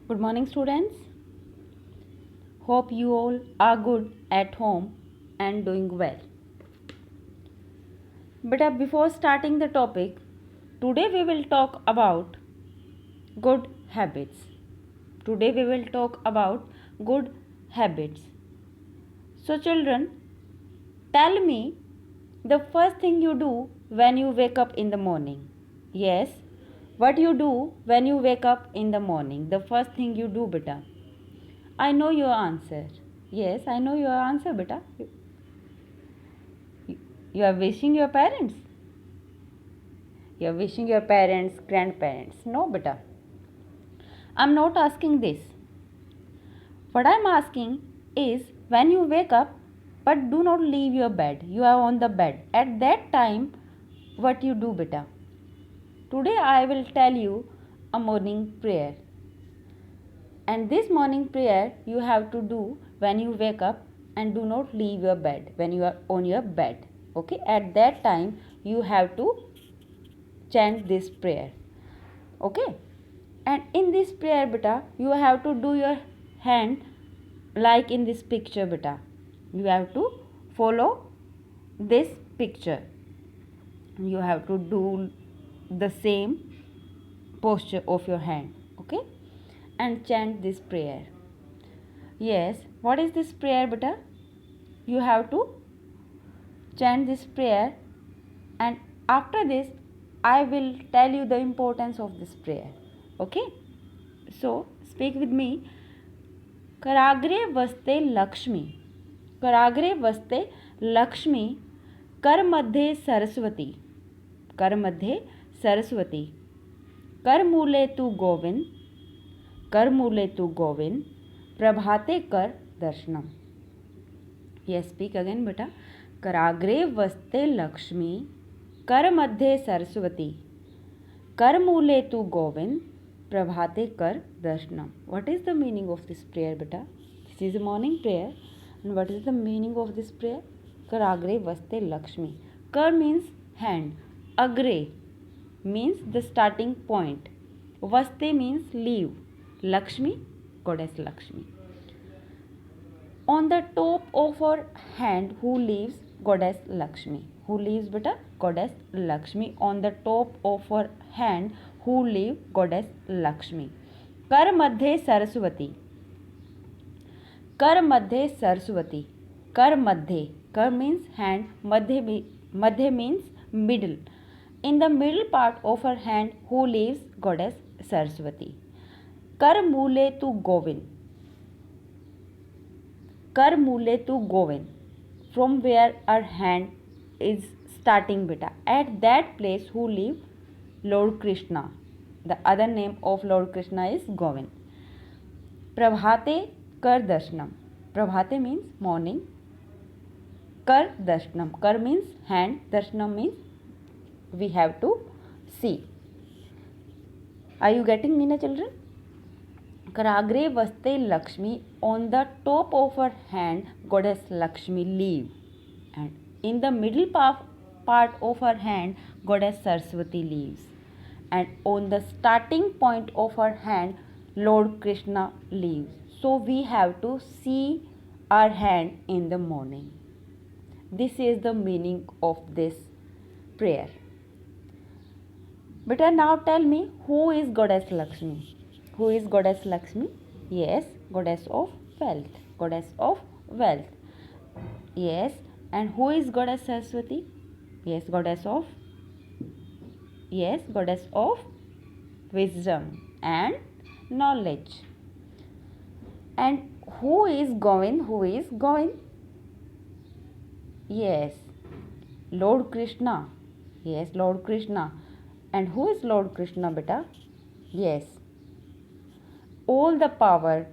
Good morning, students. Hope you all are good at home and doing well. But before starting the topic, today we will talk about good habits. Today we will talk about good habits. So, children, tell me the first thing you do when you wake up in the morning. Yes, what you do when you wake up in the morning? The first thing you do, beta. I know your answer. Yes, I know your answer, beta. You are wishing your parents. You are wishing your parents, grandparents. No, beta. I'm not asking this. What I'm asking is when you wake up, but do not leave your bed. You are on the bed. At that time, what you do, beta? Today I will tell you a morning prayer. And this morning prayer you have to do when you wake up and do not leave your bed when you are on your bed. Okay, at that time you have to chant this prayer. Okay, and in this prayer, beta, you have to do your hand like in this picture, beta. You have to follow this picture. You have to do the same posture of your hand. Okay, and chant this prayer. Yes, what is this prayer, beta? You have to chant this prayer, and after this I will tell you the importance of this prayer. Okay, so speak with me. कराग्रे वस्ते लक्ष्मी, कराग्रे वस्ते लक्ष्मी, कर मध्ये सरस्वती, कर मध्ये सरस्वती, कर मूले तू गोविंद, कर मूले तू गोविंद, प्रभाते कर दर्शनम. यस, स्पीक अगेन बेटा. कराग्रे वस्ते लक्ष्मी, कर मध्ये सरस्वती, कर मूले तू गोविंद, प्रभाते कर दर्शनम. What is the meaning of this prayer, beta? This is a morning prayer. And what is the meaning of this prayer? Karagre vaste Lakshmi. Kar means hand. Agre means the starting point. Vaste means leave. Lakshmi, goddess Lakshmi. On the top of her hand, who lives? Goddess Lakshmi. Who lives, beta? Goddess Lakshmi. On the top of her hand, who live? Goddess Lakshmi. कर मध्ये सरस्वती, कर मध्ये सरस्वती, कर मध्ये, कर means hand, madhya means middle. In the middle part of her hand, who lives? Goddess Saraswati. कर मूले तू गोविंद, कर मूले तू Govind, from where her hand is starting, beta. At that place who live? Lord Krishna. The other name of Lord Krishna is Govind. Prabhate kar darshanam. Prabhate means morning. Kar darshanam. Kar means hand. Darshanam means we have to see. Are you getting me, children? Karagre vaste Lakshmi. On the top of her hand, goddess Lakshmi live. And in the middle part of her hand, goddess Saraswati lives. And on the starting point of her hand, Lord Krishna lives. So we have to see our hand in the morning. This is the meaning of this prayer. But now tell me, who is Goddess Lakshmi? Who is Goddess Lakshmi? Yes, Goddess of wealth. Goddess of wealth. Yes, and who is Goddess Saraswati? Yes, Goddess of wisdom and knowledge. And who is Govind? Who is Govind? Yes, Lord Krishna. Yes, Lord Krishna. And who is Lord Krishna, beta? Yes, all the power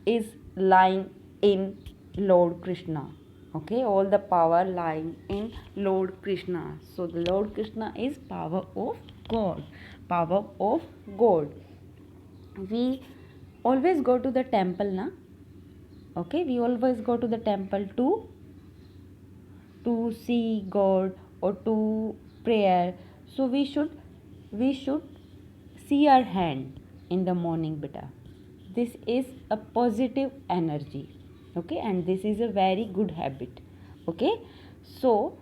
is lying in Lord Krishna. Okay, all the power lying in Lord Krishna. So the Lord Krishna is power of God. Power of God. We always go to the temple, na? Okay, we always go to the temple to see God or to prayer. So we should see our hand. in the morning, beta. This is a positive energy, okay, and this is a very good habit, okay. So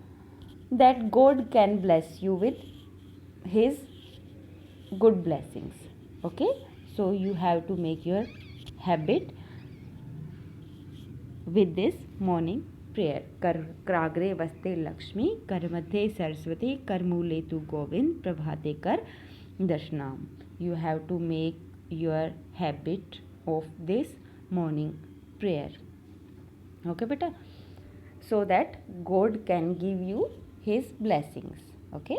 that God can bless you with his good blessings, okay. So you have to make your habit with this morning prayer. Kragre vaste Lakshmi, कर मध्ये सरस्वती, कर मूले tu Govind, प्रभाते कर दर्शनम. You have to make your habit of this morning prayer, okay beta, so that God can give you his blessings, okay.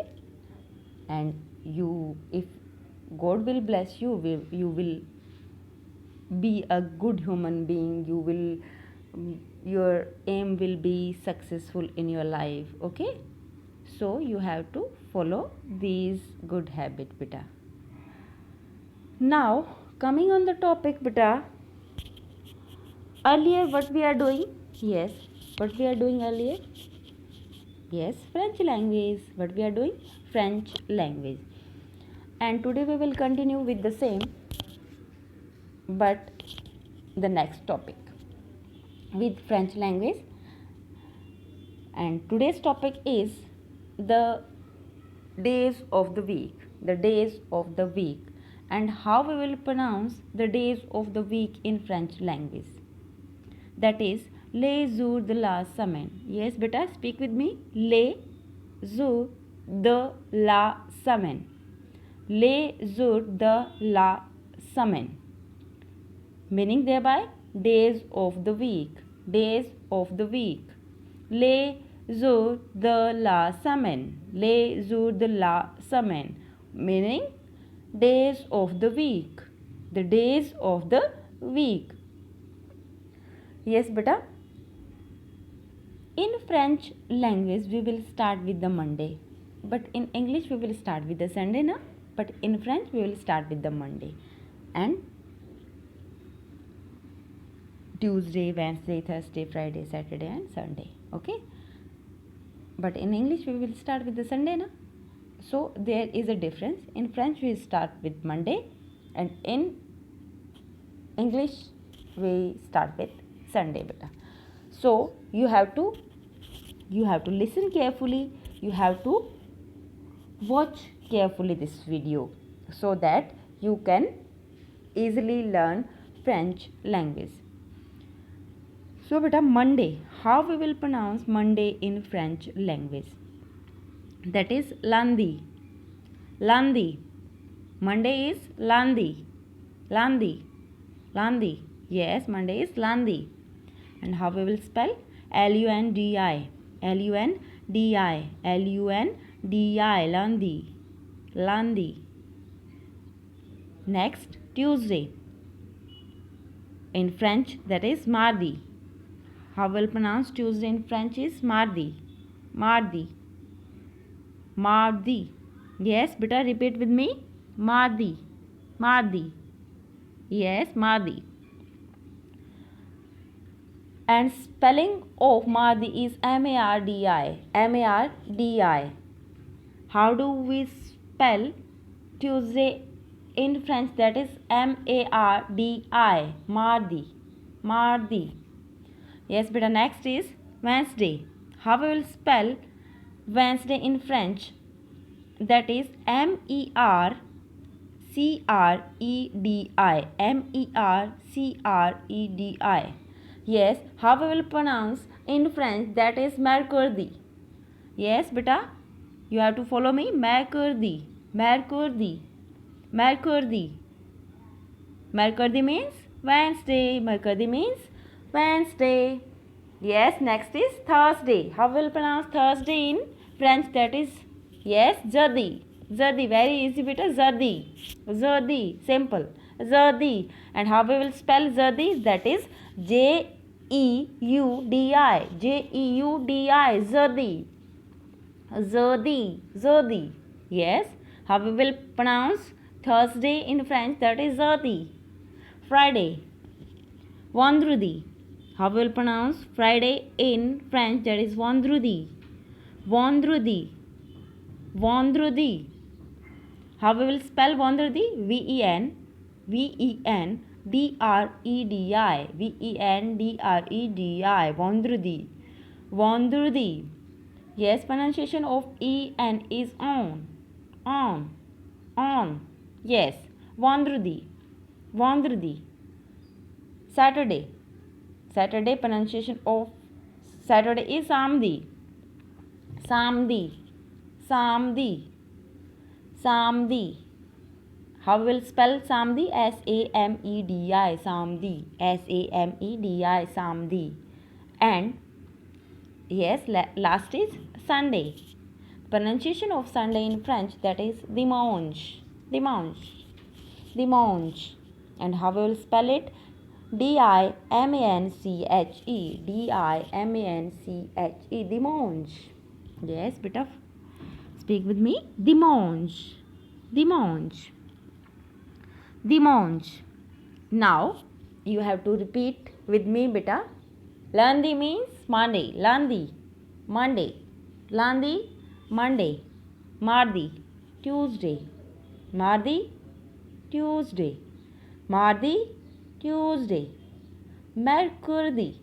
And you, if God will bless you, you will be a good human being. You will, your aim will be successful in your life, okay. So you have to follow these good habits, beta. Now coming on the topic, beta, earlier what we are doing? Yes, what we are doing earlier? Yes, French language. What we are doing? French language. And today we will continue with the same, but the next topic with French language. And today's topic is the days of the week. The days of the week, and how we will pronounce the days of the week in French language. That is les jours de la semaine. Yes, beta, speak with me. Les jours de la semaine. Les jours de la semaine. Meaning thereby days of the week. Days of the week. Les jours de la semaine. Les jours de la semaine. Meaning days of the week. The days of the week. Yes, beta. In French language, we will start with the Monday. But in English, we will start with the Sunday, na? But in French, we will start with the Monday. And Tuesday, Wednesday, Thursday, Friday, Saturday and Sunday. Okay. But in English, we will start with the Sunday, na? So there is a difference. In French, we start with Monday. And in English, we start with Sunday, beta. So you have to listen carefully. You have to watch carefully this video so that you can easily learn French language. So beta, Monday. How we will pronounce Monday in French language? That is lundi. Lundi. Monday is lundi. Lundi. Lundi. Yes, Monday is lundi. And how we will spell? L-U-N-D-I. L-U-N-D-I. L-U-N-D-I. Lundi. Lundi. Next, Tuesday. In French, that is mardi. How we will pronounce Tuesday in French is mardi. Mardi. Mardi. Yes, beta, repeat with me. Mardi. Mardi. Yes, mardi. And spelling of mardi is M-A-R-D-I. M-A-R-D-I. How do we spell Tuesday in French? That is M-A-R-D-I. Mardi. Mardi. Yes, beta. Next is Wednesday. How we will spell Wednesday in French? That is M-E-R-C-R-E-D-I. M-E-R-C-R-E-D-I. Yes, how we will pronounce in French? That is mercredi. Yes, beta, you have to follow me. Mercredi. Mercredi. Mercredi. Mercredi means Wednesday. Mercredi means Wednesday. Yes, next is Thursday. How we will pronounce Thursday in French? That is, yes, jeudi. Jeudi, very easy beta. Jeudi. Jeudi, simple. Jeudi. And how we will spell jeudi? That is J-E-U-D-I. J-E-U-D-I. Jeudi. Jeudi. Jeudi. Yes. How we will pronounce Thursday in French? That is jeudi. Friday. Vendredi. How we will pronounce Friday in French? That is vendredi. Vendredi. Vendredi. How we will spell vendredi? V-E-N Vendredi. Vendredi. Vendredi. Vendredi. Yes, pronunciation of en is on. On. On. Yes. Vendredi. Vendredi. Saturday. Saturday, pronunciation of Saturday is Samdi. Samdi. Samdi. Samdi. How we will spell Samdi? Samedi. Samdi. Samedi. Samdi. And yes, last is Sunday. Pronunciation of Sunday in French, that is dimanche. Dimanche. Dimanche. And how we will spell it? Dimanche. Dimanche. Dimanche. Yes, bit of speak with me. Dimanche. Dimanche. Dimanche. Now you have to repeat with me, beta. Lundi means Monday. Lundi. Monday. Lundi. Monday. Mardi. Tuesday. Mardi. Tuesday. Mardi. Tuesday. Mercredi.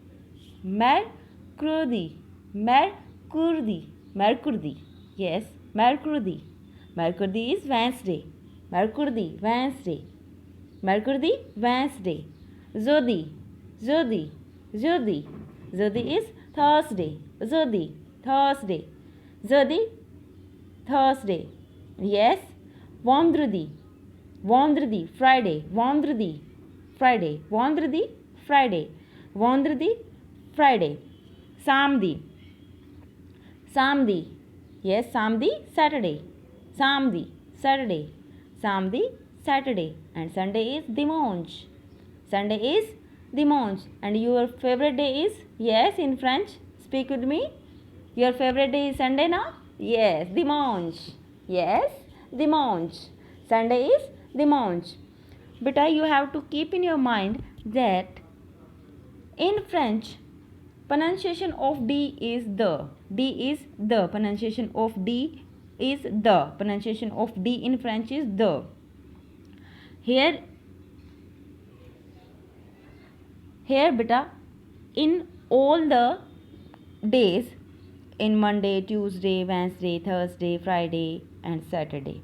Mercredi. Mercredi. Mercredi. Yes, Mercredi. Mercredi is Wednesday. Mercredi. Wednesday. Mercredi. Wednesday. Jeudi. Jeudi. Jeudi. Jeudi is Thursday. Jeudi. Thursday. Jeudi. Thursday. Yes. Vendredi. Vendredi. Friday. Vendredi. Friday. Vendredi. Friday. Vendredi. Friday. Samedi. Samedi. Yes, Samedi. Saturday. Samedi. Saturday. Samedi. Saturday. And Sunday is dimanche. Sunday is dimanche. And your favorite day is? Yes, in French. Speak with me. Your favorite day is Sunday now? Yes, dimanche. Yes, dimanche. Sunday is dimanche. But you have to keep in your mind that in French, pronunciation of D is the. D is the. Pronunciation of D is the. Pronunciation of D in French is the. Here beta, in all the days, in Monday, Tuesday, Wednesday, Thursday, Friday and Saturday,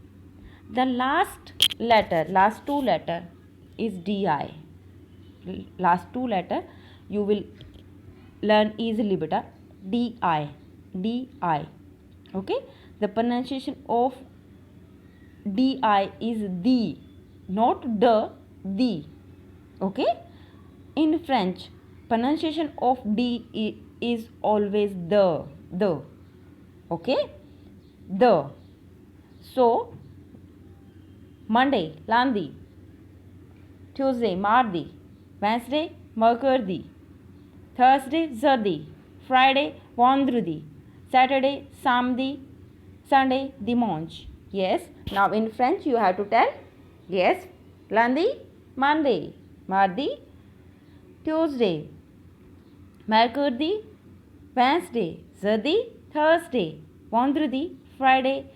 the last two letter is DI. Last two letter you will learn easily, beta. DI. DI. Okay. The pronunciation of DI is the, not the, the. Okay. In French, pronunciation of D is always the. Okay. The. So Monday, lundi. Tuesday, mardi. Wednesday, mercredi. Thursday, jeudi. Friday, vendredi. Saturday, samedi. Sunday, dimanche. Yes. Now in French you have to tell. Yes. Lundi, Monday. Mardi, Tuesday. Mercredi, Wednesday. Jeudi, Thursday. Vendredi, Friday.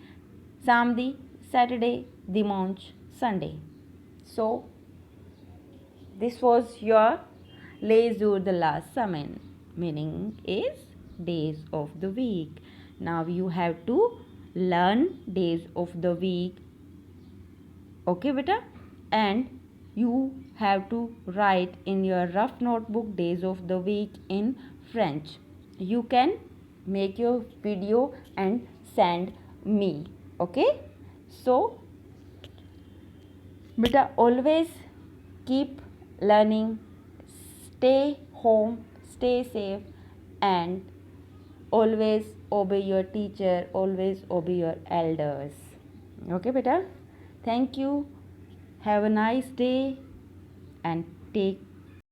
Samedi, Saturday. Dimanche, Sunday. So this was your les jours de la semaine, meaning is days of the week. Now you have to learn days of the week. Okay, beta? And you have to write in your rough notebook days of the week in French. You can make your video and send me. Okay? So beta, always keep learning, stay home, stay safe, and always obey your teacher, always obey your elders. Okay, beta? Thank you. Have a nice day and take